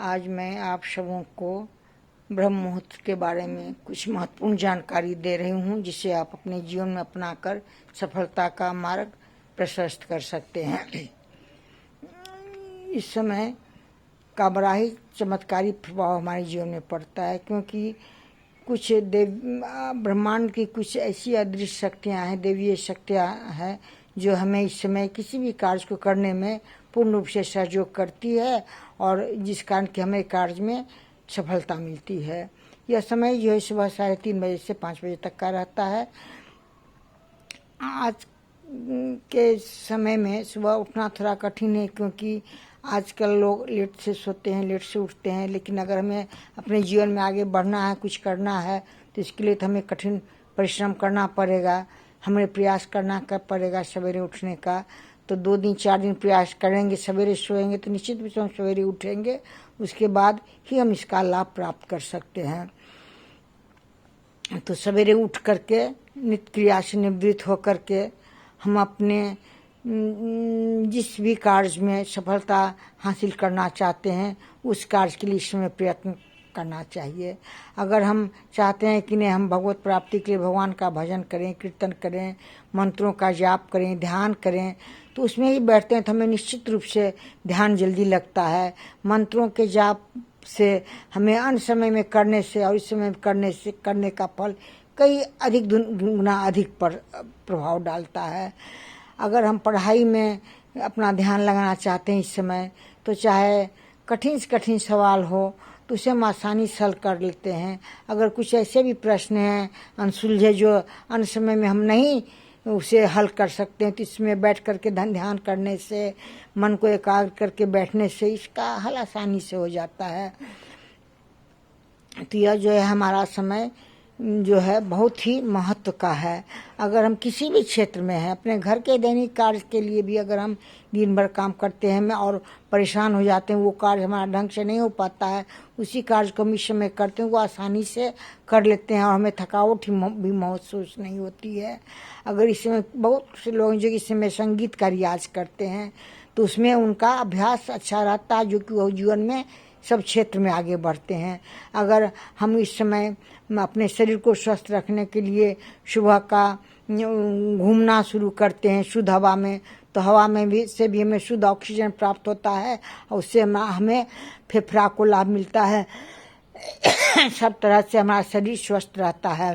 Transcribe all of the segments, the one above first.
आज मैं आप सबों को ब्रह्म मुहूर्त के बारे में कुछ महत्वपूर्ण जानकारी दे रही हूँ, जिसे आप अपने जीवन में अपनाकर सफलता का मार्ग प्रशस्त कर सकते हैं। इस समय का बड़ा ही चमत्कारी प्रभाव हमारे जीवन में पड़ता है, क्योंकि कुछ ब्रह्मांड की कुछ ऐसी अदृश्य शक्तियाँ हैं, देवीय शक्तियाँ हैं, जो हमें इस समय किसी भी कार्य को करने में पूर्ण रूप से सहयोग करती है और जिस कारण कि हमें कार्य में सफलता मिलती है। यह समय जो है सुबह 3:30 बजे से 5 बजे तक का रहता है। आज के समय में सुबह उठना थोड़ा कठिन है, क्योंकि आजकल लोग लेट से सोते हैं, लेट से उठते हैं। लेकिन अगर हमें अपने जीवन में आगे बढ़ना है, कुछ करना है, तो इसके लिए तो हमें कठिन परिश्रम करना पड़ेगा, हमें प्रयास करना पड़ेगा सवेरे उठने का। तो 2 दिन 4 दिन प्रयास करेंगे, सवेरे सोएंगे तो निश्चित रूप से हम सवेरे उठेंगे, उसके बाद ही हम इसका लाभ प्राप्त कर सकते हैं। तो सवेरे उठ करके नित्य क्रिया से निवृत्त होकर के हम अपने जिस भी कार्य में सफलता हासिल करना चाहते हैं, उस कार्य के लिए इसमें प्रयत्न करना चाहिए। अगर हम चाहते हैं कि नहीं हम भगवत प्राप्ति के लिए भगवान का भजन करें, कीर्तन करें, मंत्रों का जाप करें, ध्यान करें, तो उसमें ही बैठते हैं तो हमें निश्चित रूप से ध्यान जल्दी लगता है। मंत्रों के जाप से हमें अन्य समय में करने से और इस समय में करने का फल कई अधिक गुना अधिक प्रभाव डालता है। अगर हम पढ़ाई में अपना ध्यान लगाना चाहते हैं इस समय, तो चाहे कठिन से कठिन सवाल हो तो उसे हम आसानी से हल कर लेते हैं। अगर कुछ ऐसे भी प्रश्न हैं अनसुलझे जो अन्य समय में हम नहीं उसे हल कर सकते हैं, तो इसमें बैठ करके ध्यान करने से, मन को एकाग्र करके बैठने से इसका हल आसानी से हो जाता है। तो यह जो है हमारा समय जो है बहुत ही महत्व का है। अगर हम किसी भी क्षेत्र में हैं, अपने घर के दैनिक कार्य के लिए भी अगर हम दिन भर काम करते हैं और परेशान हो जाते हैं, वो कार्य हमारा ढंग से नहीं हो पाता है, उसी कार्य को हम इस समय करते हैं, वो आसानी से कर लेते हैं और हमें थकावट भी महसूस नहीं होती है। अगर इस समय बहुत से लोग जो इस समय संगीत का रियाज करते हैं, तो उसमें उनका अभ्यास अच्छा रहता है, जो कि वो जीवन में सब क्षेत्र में आगे बढ़ते हैं। अगर हम इस समय अपने शरीर को स्वस्थ रखने के लिए सुबह का घूमना शुरू करते हैं शुद्ध हवा में, तो हवा में भी हमें शुद्ध ऑक्सीजन प्राप्त होता है और उससे हमें फेफड़ा को लाभ मिलता है। सब तरह से हमारा शरीर स्वस्थ रहता है।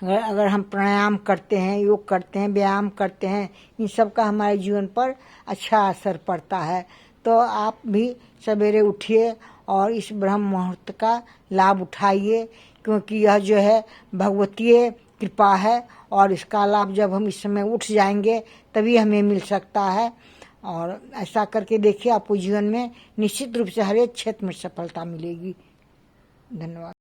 अगर हम प्राणायाम करते हैं, योग करते हैं, व्यायाम करते हैं, इन सब का हमारे जीवन पर अच्छा असर पड़ता है। तो आप भी सवेरे उठिए और इस ब्रह्म मुहूर्त का लाभ उठाइए, क्योंकि यह जो है भगवतीय कृपा है और इसका लाभ जब हम इस समय उठ जाएंगे तभी हमें मिल सकता है। और ऐसा करके देखिए, आपको जीवन में निश्चित रूप से हर एक क्षेत्र में सफलता मिलेगी। धन्यवाद।